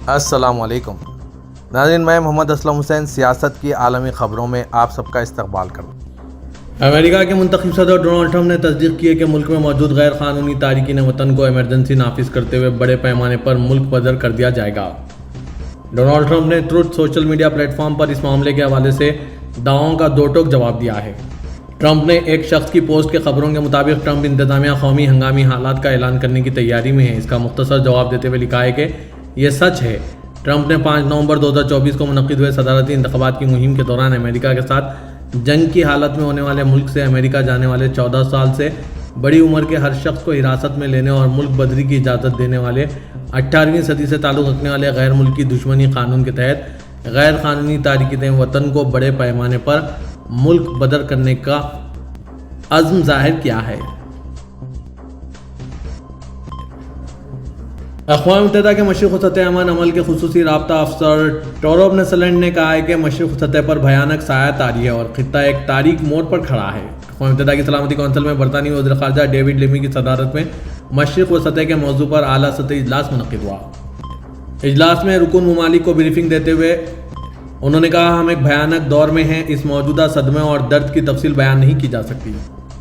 السلام علیکم ناظرین، میں محمد اسلم حسین سیاست کی عالمی خبروں میں آپ سب کا استقبال کرتا ہوں۔ امریکہ کے منتخب صدر ڈونلڈ ٹرمپ نے تصدیق کی ہے کہ ملک میں موجود غیر قانونی تارکین وطن کو ایمرجنسی نافذ کرتے ہوئے بڑے پیمانے پر ملک بدر کر دیا جائے گا۔ ڈونلڈ ٹرمپ نے Truth Social media platform پر اس معاملے کے حوالے سے دعووں کا دو ٹوک جواب دیا ہے۔ ٹرمپ نے ایک شخص کی پوسٹ کے خبروں کے مطابق ٹرمپ انتظامیہ قومی ہنگامی حالات کا اعلان کرنے کی تیاری میں ہے۔ اس کا مختصر جواب دیتے ہوئے لکھا ہے کہ یہ سچ ہے۔ ٹرمپ نے 5 نومبر 2024 کو منعقد ہوئے صدارتی انتخابات کی مہم کے دوران امریکہ کے ساتھ جنگ کی حالت میں ہونے والے ملک سے امریکہ جانے والے 14 سال سے بڑی عمر کے ہر شخص کو حراست میں لینے اور ملک بدری کی اجازت دینے والے 18ویں صدی سے تعلق رکھنے والے غیر ملکی دشمنی قانون کے تحت غیر قانونی تارکین وطن کو بڑے پیمانے پر ملک بدر کرنے کا عزم ظاہر کیا ہے۔ اقوام متحدہ کے مشرق وسطی امن عمل کے خصوصی رابطہ افسر ٹورو نیسلینڈ نے کہا ہے کہ مشرق سطح پر بھیانک سایہ طاری ہے اور خطہ ایک تاریک موڑ پر کھڑا ہے۔ اقوام متحدہ کی سلامتی کونسل میں برطانوی وزیر خارجہ ڈیوڈ لیمی کی صدارت میں مشرق وسطی کے موضوع پر اعلیٰ سطحی اجلاس منعقد ہوا۔ اجلاس میں رکن ممالک کو بریفنگ دیتے ہوئے انہوں نے کہا، ہم ایک بھیانک دور میں ہیں، اس موجودہ صدمے اور درد کی تفصیل بیان نہیں کی جا سکتی۔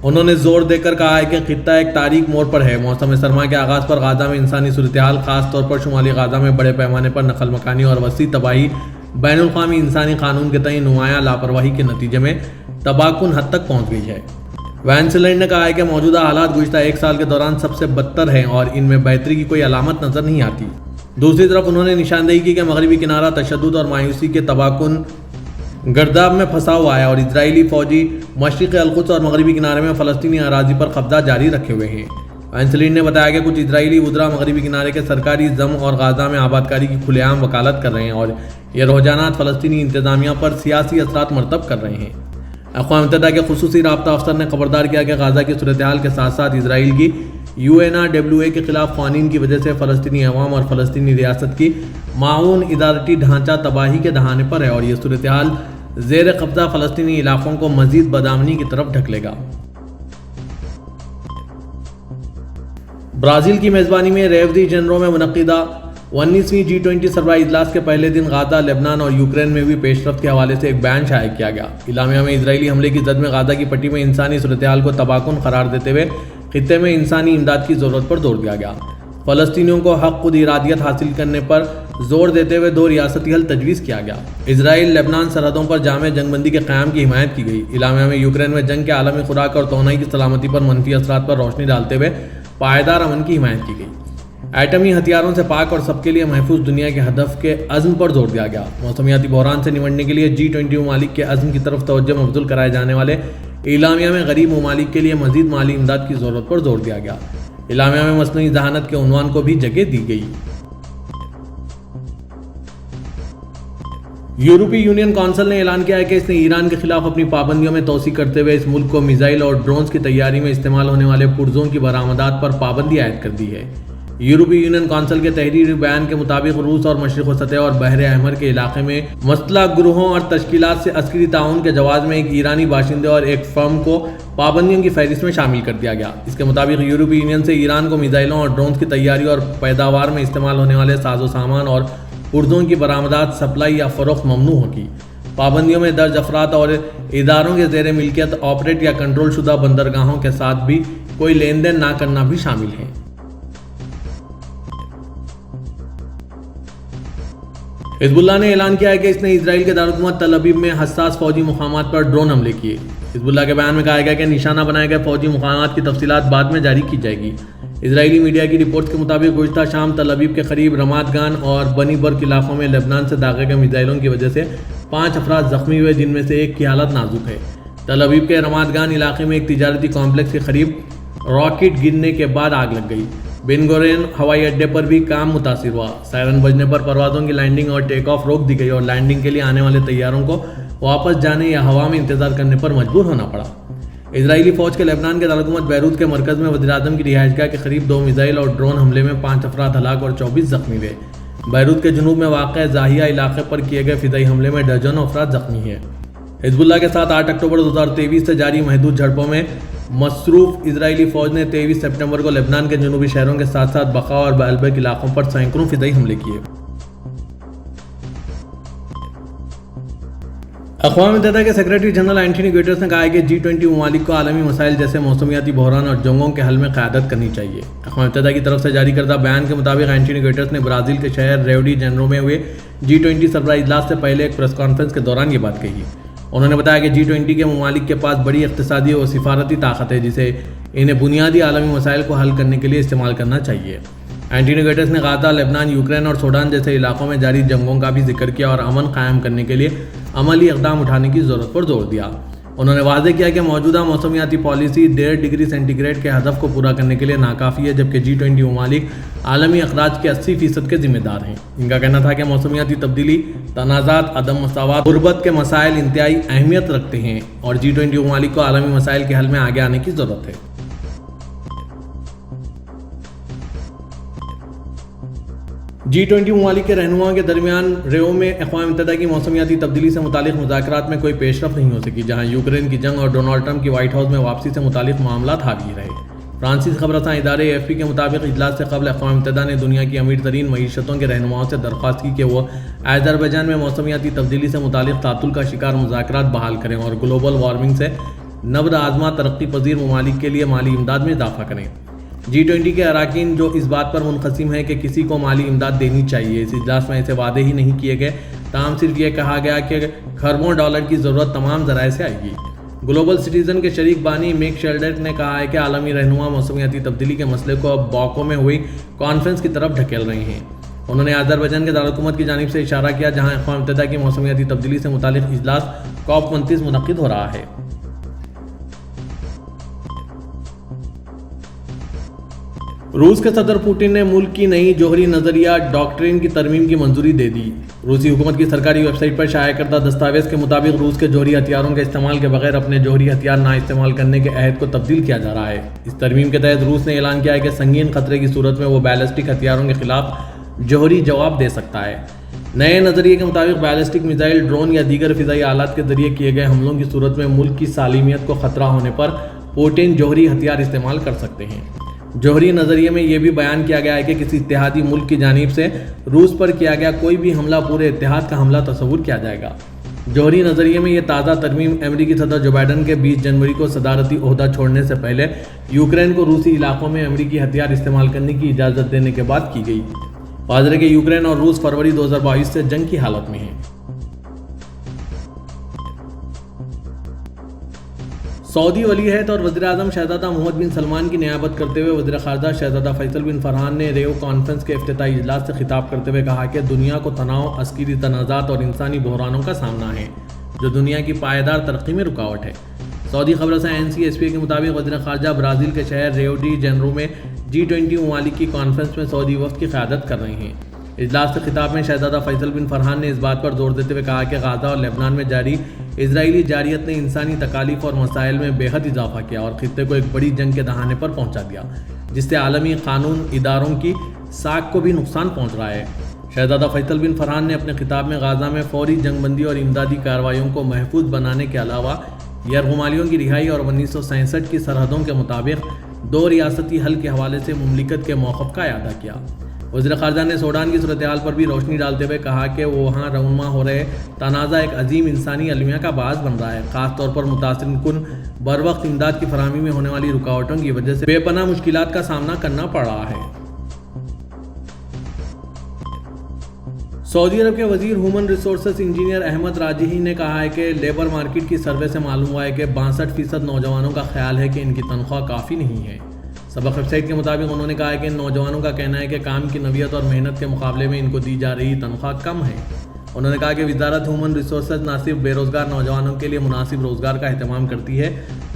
انہوں نے زور دے کر کہا ہے کہ خطہ ایک تاریک موڑ پر ہے۔ موسم سرما کے آغاز پر غزہ میں انسانی صورتحال، خاص طور پر شمالی غزہ میں بڑے پیمانے پر نقل مکانی اور وسیع تباہی بین الاقوامی انسانی قانون کے تئیں نمایاں لاپرواہی کے نتیجے میں تباہ کن حد تک پہنچ گئی ہے۔ وینسلینڈ نے کہا ہے کہ موجودہ حالات گزشتہ 1 سال کے دوران سب سے بدتر ہیں اور ان میں بہتری کی کوئی علامت نظر نہیں آتی۔ دوسری طرف انہوں نے نشاندہی کی کہ مغربی کنارہ تشدد اور مایوسی کے تباہ کن گرداب میں پھنسا ہوا ہے اور اسرائیلی فوجی مشرق القدس اور مغربی کنارے میں فلسطینی اراضی پر قبضہ جاری رکھے ہوئے ہیں۔ وینسلینڈ نے بتایا کہ کچھ اسرائیلی وزراء مغربی کنارے کے سرکاری زم اور غزہ میں آبادکاری کی کھلے عام وکالت کر رہے ہیں اور یہ رجحانات فلسطینی انتظامیہ پر سیاسی اثرات مرتب کر رہے ہیں۔ اقوام متحدہ کے خصوصی رابطہ افسر نے خبردار کیا کہ غزہ کی صورتحال کے ساتھ ساتھ اسرائیل کی UNRWA کے خلاف قوانین کی وجہ سے فلسطینی عوام اور فلسطینی ریاست کی معاون ادارتی ڈھانچہ تباہی کے دہانے پر ہے اور یہ صورتحال زیر قبضہ فلسطینی علاقوں کو مزید بدامنی کی طرف ڈھکلے گا۔ برازیل کی میزبانی میں ریو دی جنیرو میں منعقدہ 19ویں G20 سربراہ اجلاس کے پہلے دن غزہ، لبنان اور یوکرین میں بھی پیش رفت کے حوالے سے ایک بیان شائع کیا گیا۔ اعلامیہ میں اسرائیلی حملے کی زد میں غزہ کی پٹی میں انسانی صورتحال کو تباہ کن قرار دیتے ہوئے خطے میں انسانی امداد کی ضرورت پر زور دیا گیا۔ فلسطینیوں کو حق خود ارادیت حاصل کرنے پر زور دیتے ہوئے 2 ریاستی حل تجویز کیا گیا۔ اسرائیل لبنان سرحدوں پر جامع جنگ بندی کے قیام کی حمایت کی گئی۔ اعلامیہ میں یوکرین میں جنگ کے عالمی خوراک اور توانائی کی سلامتی پر منفی اثرات پر روشنی ڈالتے ہوئے پائیدار امن کی حمایت کی گئی۔ ایٹمی ہتھیاروں سے پاک اور سب کے لیے محفوظ دنیا کے ہدف کے عزم پر زور دیا گیا۔ موسمیاتی بحران سے نمٹنے کے لیے G20 ممالک کے عزم کی طرف توجہ مبذول کرائے جانے والے اعلامیہ میں غریب ممالک کے لیے مزید مالی امداد کی ضرورت پر زور دیا گیا۔ اعلامیہ میں مصنوعی ذہانت کے عنوان کو بھی جگہ دی گئی۔ یورپی یونین کونسل نے اعلان کیا ہے کہ اس نے ایران کے خلاف اپنی پابندیوں میں توسیع کرتے ہوئے اس ملک کو میزائل اور ڈرونز کی تیاری میں استعمال ہونے والے پرزوں کی برآمدات پر پابندی عائد کر دی ہے۔ یورپی یونین کونسل کے تحریری بیان کے مطابق روس اور مشرق وسطی اور بحر احمر کے علاقے میں مسلح گروہوں اور تشکیلات سے عسکری تعاون کے جواز میں ایک ایرانی باشندے اور ایک فرم کو پابندیوں کی فہرست میں شامل کر دیا گیا۔ اس کے مطابق یورپی یونین سے ایران کو میزائلوں اور ڈرونز کی تیاری اور پیداوار میں استعمال ہونے والے ساز و سامان اور پرزوں کی برآمدات، سپلائی یا فروخت ممنوع ہوگی۔ پابندیوں میں درج افراد اور اداروں کے زیر ملکیت آپریٹ یا کنٹرول شدہ بندرگاہوں کے ساتھ بھی کوئی لین دین نہ کرنا بھی شامل ہے۔ حزب اللہ نے اعلان کیا ہے کہ اس نے اسرائیل کے دارالحکومت تل ابیب میں حساس فوجی مقامات پر ڈرون حملے کیے۔ حزب اللہ کے بیان میں کہا گیا کہ نشانہ بنائے گئے فوجی مقامات کی تفصیلات بعد میں جاری کی جائے گی۔ اسرائیلی میڈیا کی رپورٹس کے مطابق گزشتہ شام تل ابیب کے قریب رماد گان اور بنی برگ علاقوں میں لبنان سے داغے گئے میزائلوں کی وجہ سے 5 افراد زخمی ہوئے، جن میں سے ایک کی حالت نازک ہے۔ تل ابیب کے رماد گان علاقے میں ایک تجارتی کمپلیکس کے قریب راکٹ گرنے کے بعد آگ لگ گئی۔ بن گورین ہوائی اڈے پر بھی کام متاثر ہوا۔ سائرن بجنے پر پروازوں کی لینڈنگ اور ٹیک آف روک دی گئی اور لینڈنگ کے لیے آنے والے طیاروں کو واپس جانے یا ہوا میں انتظار کرنے پر مجبور ہونا پڑا۔ اسرائیلی فوج کے لبنان کے دارالحکومت بیروت کے مرکز میں وزیر اعظم کی رہائش گاہ کے قریب 2 میزائل اور ڈرون حملے میں 5 افراد ہلاک اور 24 زخمی ہوئے۔ بیروت کے جنوب میں واقع زاہیہ علاقے پر کیے گئے فضائی حملے میں درجنوں افراد زخمی ہیں۔ حزب اللہ کے ساتھ 8 اکتوبر 2023 سے جاری محدود جھڑپوں میں مصروف اسرائیلی فوج نے 23 سپٹمبر کو لبنان کے جنوبی شہروں کے ساتھ ساتھ بقا اور بعلبک علاقوں پر سینکڑوں فضائی حملے کیے۔ اقوام متحدہ کے سیکریٹری جنرل اینٹونی گٹرس نے کہا ہے کہ G20 ممالک کو عالمی مسائل جیسے موسمیاتی بحران اور جنگوں کے حل میں قیادت کرنی چاہیے۔ اقوام متحدہ کی طرف سے جاری کردہ بیان کے مطابق اینٹونی گٹرس نے برازیل کے شہر ریو ڈی جنیرو میں ہوئے G20 سربراہ اجلاس سے پہلے ایک پریس کانفرنس کے دوران یہ بات کہی۔ انہوں نے بتایا کہ G20 کے ممالک کے پاس بڑی اقتصادی اور سفارتی طاقت ہے جسے انہیں بنیادی عالمی مسائل کو حل کرنے کے لیے استعمال کرنا چاہیے۔ اینٹونی گٹرس نے غزہ، لبنان، یوکرین اور سوڈان جیسے علاقوں میں جاری جنگوں کا بھی ذکر کیا اور امن قائم کرنے کے لیے عملی اقدام اٹھانے کی ضرورت پر زور دیا۔ انہوں نے واضح کیا کہ موجودہ موسمیاتی پالیسی 1.5 ڈگری سینٹی گریڈ کے ہدف کو پورا کرنے کے لیے ناکافی ہے، جبکہ G20 ممالک عالمی اخراج کے 80% کے ذمہ دار ہیں۔ ان کا کہنا تھا کہ موسمیاتی تبدیلی، تنازعات، عدم مساوات، غربت کے مسائل انتہائی اہمیت رکھتے ہیں اور G20 ممالک کو عالمی مسائل کے حل میں آگے آنے کی ضرورت ہے۔ G20 ممالک کے رہنماؤں کے درمیان ریو میں اقوام متحدہ کی موسمیاتی تبدیلی سے متعلق مذاکرات میں کوئی پیش رفت نہیں ہو سکی، جہاں یوکرین کی جنگ اور ڈونلڈ ٹرمپ کی وائٹ ہاؤس میں واپسی سے متعلق معاملات حاوی رہے۔ فرانسیسی خبر رساں ادارے AFP کے مطابق اجلاس سے قبل اقوام متحدہ نے دنیا کی امیر ترین معیشتوں کے رہنماؤں سے درخواست کی کہ وہ آذربائیجان میں موسمیاتی تبدیلی سے متعلق تعطل کا شکار مذاکرات بحال کریں اور گلوبل وارمنگ سے نبرد آزما ترقی پذیر ممالک کے لیے مالی امداد میں اضافہ کریں۔ G20 کے اراکین جو اس بات پر منقسم ہیں کہ کسی کو مالی امداد دینی چاہیے، اس اجلاس میں ایسے وعدے ہی نہیں کیے گئے، تاہم صرف یہ کہا گیا کہ کھربوں ڈالر کی ضرورت تمام ذرائع سے آئے گی۔ گلوبل سٹیزن کے شریک بانی میک شیلڈر نے کہا ہے کہ عالمی رہنما موسمیاتی تبدیلی کے مسئلے کو اب باکو میں ہوئی کانفرنس کی طرف ڈھکیل رہے ہیں۔ انہوں نے آذربائیجان کے دارالحکومت کی جانب سے اشارہ کیا، جہاں اقوام متحدہ کی موسمیاتی تبدیلی سے متعلق اجلاس COP29 منعقد ہو رہا ہے۔ روس کے صدر پوٹن نے ملک کی نئی جوہری نظریہ ڈاکٹرین کی ترمیم کی منظوری دے دی۔ روسی حکومت کی سرکاری ویب سائٹ پر شائع کردہ دستاویز کے مطابق روس کے جوہری ہتھیاروں کے استعمال کے بغیر اپنے جوہری ہتھیار نہ استعمال کرنے کے عہد کو تبدیل کیا جا رہا ہے۔ اس ترمیم کے تحت روس نے اعلان کیا ہے کہ سنگین خطرے کی صورت میں وہ بیلسٹک ہتھیاروں کے خلاف جوہری جواب دے سکتا ہے۔ نئے نظریے کے مطابق بیلسٹک میزائل، ڈرون یا دیگر فضائی آلات کے ذریعے کیے گئے حملوں کی صورت میں ملک کی سالمیت کو خطرہ ہونے پر پوٹن جوہری ہتھیار استعمال کر سکتے ہیں۔ جوہری نظریے میں یہ بھی بیان کیا گیا ہے کہ کسی اتحادی ملک کی جانب سے روس پر کیا گیا کوئی بھی حملہ پورے اتحاد کا حملہ تصور کیا جائے گا۔ جوہری نظریے میں یہ تازہ ترمیم امریکی صدر جو بائیڈن کے 20 جنوری کو صدارتی عہدہ چھوڑنے سے پہلے یوکرین کو روسی علاقوں میں امریکی ہتھیار استعمال کرنے کی اجازت دینے کے بعد کی گئی۔ واضح ہے کہ یوکرین اور روس فروری 2022 سے جنگ کی حالت میں ہیں۔ سعودی ولی عہد اور وزیر اعظم شہزادہ محمد بن سلمان کی نیابت کرتے ہوئے وزیر خارجہ شہزادہ فیصل بن فرحان نے ریو کانفرنس کے افتتاحی اجلاس سے خطاب کرتے ہوئے کہا کہ دنیا کو تناؤ، عسکری تنازعات اور انسانی بحرانوں کا سامنا ہے جو دنیا کی پائیدار ترقی میں رکاوٹ ہے۔ سعودی خبر رساں NCSP کے مطابق وزیر خارجہ برازیل کے شہر ریو ڈی جنیرو میں G20 ممالک کی کانفرنس میں سعودی وفد کی قیادت کر رہے ہیں۔ اجلاس سے خطاب میں شہزادہ فیصل بن فرحان نے اس بات پر زور دیتے ہوئے کہا کہ غزہ اور لبنان میں جاری اسرائیلی جارحیت نے انسانی تکالیف اور مسائل میں بے حد اضافہ کیا اور خطے کو ایک بڑی جنگ کے دہانے پر پہنچا دیا، جس سے عالمی قانون اداروں کی ساکھ کو بھی نقصان پہنچ رہا ہے۔ شہزادہ فیصل بن فرحان نے اپنے خطاب میں غزہ میں فوری جنگ بندی اور امدادی کارروائیوں کو محفوظ بنانے کے علاوہ یرغمالیوں کی رہائی اور 1967 کی سرحدوں کے مطابق 2 ریاستی حل کے حوالے سے مملکت کے موقف کا اعادہ کیا۔ وزیر خارجہ نے سوڈان کی صورتحال پر بھی روشنی ڈالتے ہوئے کہا کہ وہاں رونما ہو رہے تنازع ایک عظیم انسانی المیہ کا باعث بن رہا ہے، خاص طور پر متاثر کن بروقت امداد کی فراہمی میں ہونے والی رکاوٹوں کی وجہ سے بے پناہ مشکلات کا سامنا کرنا پڑ رہا ہے۔ سعودی عرب کے وزیر ہیومن ریسورسز انجینئر احمد راجحی نے کہا ہے کہ لیبر مارکیٹ کی سروے سے معلوم ہوا ہے کہ 62% نوجوانوں کا خیال ہے کہ ان کی تنخواہ کافی نہیں ہے۔ سبق ویب سائٹ کے مطابق انہوں نے کہا ہے کہ ان نوجوانوں کا کہنا ہے کہ کام کی نوعیت اور محنت کے مقابلے میں ان کو دی جا رہی تنخواہ کم ہے۔ انہوں نے کہا کہ وزارت ہیومن ریسورسز نہ صرف بے روزگار نوجوانوں کے لیے مناسب روزگار کا اہتمام کرتی ہے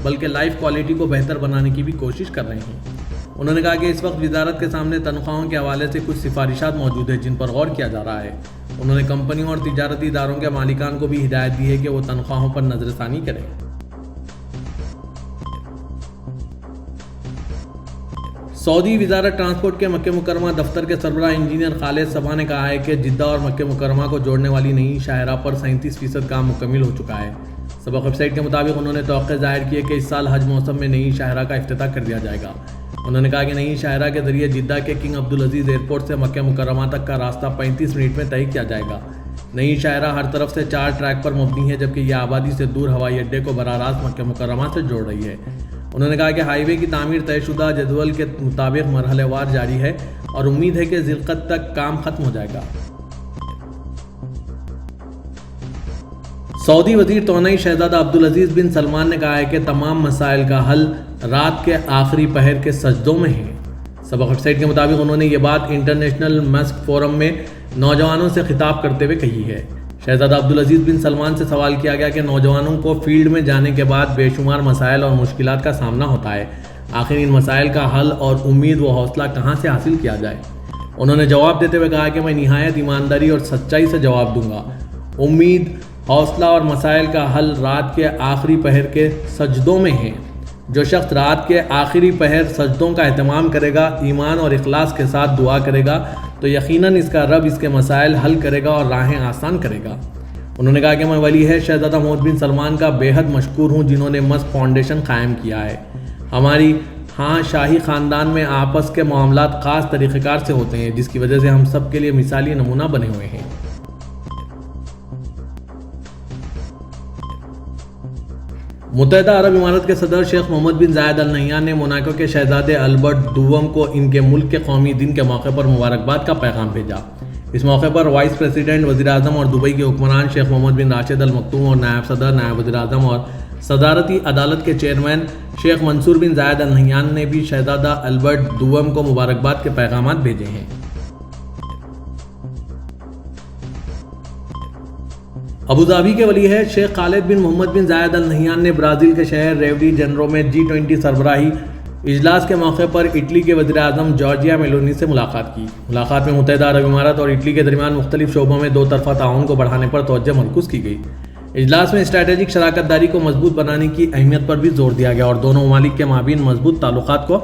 بلکہ لائف کوالٹی کو بہتر بنانے کی بھی کوشش کر رہے ہیں۔ انہوں نے کہا کہ اس وقت وزارت کے سامنے تنخواہوں کے حوالے سے کچھ سفارشات موجود ہیں جن پر غور کیا جا رہا ہے۔ انہوں نے کمپنیوں اور تجارتی اداروں کے مالکان کو بھی ہدایت دی ہے کہ وہ تنخواہوں پر نظر ثانی کریں۔ سعودی وزارت ٹرانسپورٹ کے مکہ مکرمہ دفتر کے سربراہ انجینئر خالد صبا نے کہا ہے کہ جدہ اور مکہ مکرمہ کو جوڑنے والی نئی شاہراہ پر 37% کام مکمل ہو چکا ہے۔ سبق ویب سائٹ کے مطابق انہوں نے توقع ظاہر کی ہے کہ اس سال حج موسم میں نئی شاہراہ کا افتتاح کر دیا جائے گا۔ انہوں نے کہا کہ نئی شاہراہ کے ذریعے جدہ کے کنگ عبدالعزیز ایئرپورٹ سے مکہ مکرمہ تک کا راستہ 35 منٹ میں طے کیا جائے گا۔ نئی شاہراہ ہر طرف سے 4 ٹریک پر مبنی ہے، جبکہ یہ آبادی سے دور ہوائی اڈے کو براہ راست مکہ مکرمہ سے جوڑ رہی ہے۔ انہوں نے کہا کہ ہائی وے کی تعمیر طے شدہ جدول کے مطابق مرحلے وار جاری ہے اور امید ہے کہ ذی القعدہ تک کام ختم ہو جائے گا۔ سعودی وزیر توانائی شہزادہ عبدالعزیز بن سلمان نے کہا ہے کہ تمام مسائل کا حل رات کے آخری پہر کے سجدوں میں ہے۔ سبق ویب سائٹ کے مطابق انہوں نے یہ بات انٹرنیشنل مسک فورم میں نوجوانوں سے خطاب کرتے ہوئے کہی ہے۔ شہزادہ عبدالعزیز بن سلمان سے سوال کیا گیا کہ نوجوانوں کو فیلڈ میں جانے کے بعد بے شمار مسائل اور مشکلات کا سامنا ہوتا ہے، آخر ان مسائل کا حل اور امید و حوصلہ کہاں سے حاصل کیا جائے؟ انہوں نے جواب دیتے ہوئے کہا کہ میں نہایت ایمانداری اور سچائی سے جواب دوں گا۔ امید، حوصلہ اور مسائل کا حل رات کے آخری پہر کے سجدوں میں ہے۔ جو شخص رات کے آخری پہر سجدوں کا اہتمام کرے گا، ایمان اور اخلاص کے ساتھ دعا کرے گا، تو یقیناً اس کا رب اس کے مسائل حل کرے گا اور راہیں آسان کرے گا۔ انہوں نے کہا کہ میں ولی ہے شہزادہ محمد بن سلمان کا بے حد مشکور ہوں جنہوں نے مسک فاؤنڈیشن قائم کیا ہے۔ ہماری شاہی خاندان میں آپس کے معاملات خاص طریقہ کار سے ہوتے ہیں، جس کی وجہ سے ہم سب کے لیے مثالی نمونہ بنے ہوئے ہیں۔ متحدہ عرب امارات کے صدر شیخ محمد بن زاید ال نہیان نے موناکو کے شہزادے البرٹ دوم کو ان کے ملک کے قومی دن کے موقع پر مبارکباد کا پیغام بھیجا۔ اس موقع پر وائس پریزیڈنٹ وزیر اعظم اور دبئی کے حکمران شیخ محمد بن راشد ال مکتوم اور نائب صدر، نائب وزیر اعظم اور صدارتی عدالت کے چیئرمین شیخ منصور بن زاید ال نہیان نے بھی شہزادہ البرٹ دوم کو مبارکباد کے پیغامات بھیجے ہیں۔ ابوظہبی کے ولی عہد شیخ خالد بن محمد بن زاید ال نہیان نے برازیل کے شہر ریو ڈی جنیرو میں G20 سربراہی اجلاس کے موقع پر اٹلی کے وزیر اعظم جارجیا میلونی سے ملاقات کی۔ ملاقات میں متحدہ عرب امارات اور اٹلی کے درمیان مختلف شعبوں میں 2 طرفہ تعاون کو بڑھانے پر توجہ مرکوز کی گئی۔ اجلاس میں اسٹریٹجک شراکت داری کو مضبوط بنانے کی اہمیت پر بھی زور دیا گیا اور دونوں ممالک کے مابین مضبوط تعلقات کو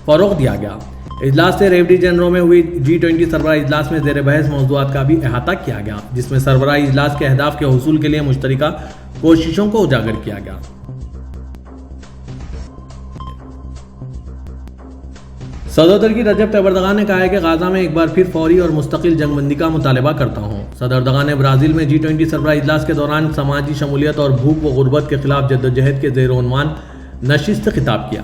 فروغ دیا گیا۔ اجلاس سے ریو ڈی جنیرو میں ہوئی G20 سربراہ اجلاس میں زیر بحث موضوعات کا بھی احاطہ کیا گیا، جس میں سربراہی اجلاس کے اہداف کے حصول کے لیے مشترکہ کوششوں کو اجاگر کیا گیا۔ صدر ترکی رجب طیب اردغان نے کہا ہے کہ غزہ میں ایک بار پھر فوری اور مستقل جنگ بندی کا مطالبہ کرتا ہوں۔ صدر اردغان نے برازیل میں G20 سربراہ اجلاس کے دوران سماجی شمولیت اور بھوک و غربت کے خلاف جدوجہد کے زیر عنوان نشست سے خطاب کیا۔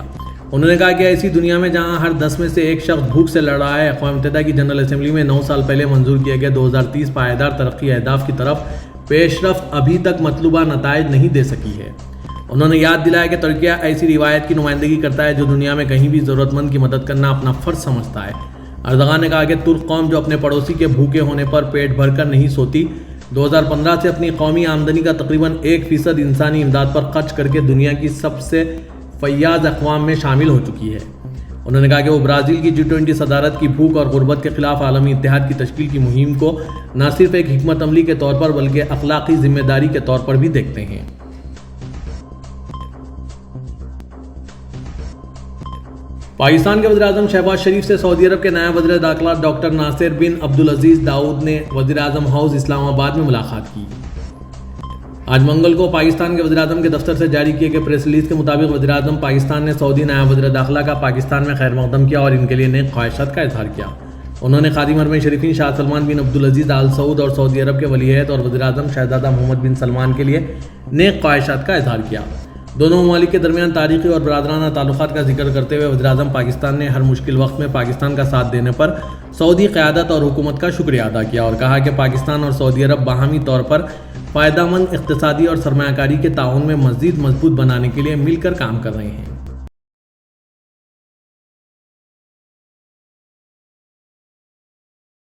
انہوں نے کہا کہ ایسی دنیا میں جہاں ہر 10 میں سے ایک شخص بھوک سے لڑ رہا ہے، اقوام متحدہ کی جنرل اسمبلی میں 9 سال پہلے منظور کیے گئے 2030 پائیدار ترقی اہداف کی طرف پیش رفت ابھی تک مطلوبہ نتائج نہیں دے سکی ہے۔ انہوں نے یاد دلایا کہ ترکی ایسی روایت کی نمائندگی کرتا ہے جو دنیا میں کہیں بھی ضرورت مند کی مدد کرنا اپنا فرض سمجھتا ہے۔ اردغان نے کہا کہ ترک قوم جو اپنے پڑوسی کے بھوکے ہونے پر پیٹ بھر کر نہیں سوتی، 2015 سے اپنی قومی آمدنی کا تقریباً 1% انسانی امداد پر خرچ کر کے دنیا کی سب سے فیاض اقوام میں شامل ہو چکی ہے۔ انہوں نے کہا کہ وہ برازیل کی G20 صدارت کی بھوک اور غربت کے خلاف عالمی اتحاد کی تشکیل کی مہم کو نہ صرف ایک حکمت عملی کے طور پر بلکہ اخلاقی ذمہ داری کے طور پر بھی دیکھتے ہیں۔ پاکستان کے وزیر اعظم شہباز شریف سے سعودی عرب کے نائب وزیر داخلہ ڈاکٹر ناصر بن عبدالعزیز داؤد نے وزیر اعظم ہاؤس اسلام آباد میں ملاقات کی۔ آج منگل کو پاکستان کے وزیر اعظم کے دفتر سے جاری کیے گئے پریس ریلیز کے مطابق وزیر اعظم پاکستان نے سعودی نائب وزیر داخلہ کا پاکستان میں خیر مقدم کیا اور ان کے لیے نیک خواہشات کا اظہار کیا۔ انہوں نے خادم حرمین شریفین شاہ سلمان بن عبدالعزیز آل سعود اور سعودی عرب کے ولی عہد اور وزیر اعظم شہزادہ محمد بن سلمان کے لیے نیک خواہشات کا اظہار کیا۔ دونوں ممالک کے درمیان تاریخی اور برادرانہ تعلقات کا ذکر کرتے ہوئے وزیر اعظم پاکستان نے ہر مشکل وقت میں پاکستان کا ساتھ دینے پر سعودی قیادت اور حکومت کا شکریہ ادا کیا اور کہا کہ پاکستان اور سعودی عرب باہمی طور پر فائدہ مند اقتصادی اور سرمایہ کاری کے تعاون میں مزید مضبوط بنانے کے لیے مل کر کام کر رہے ہیں۔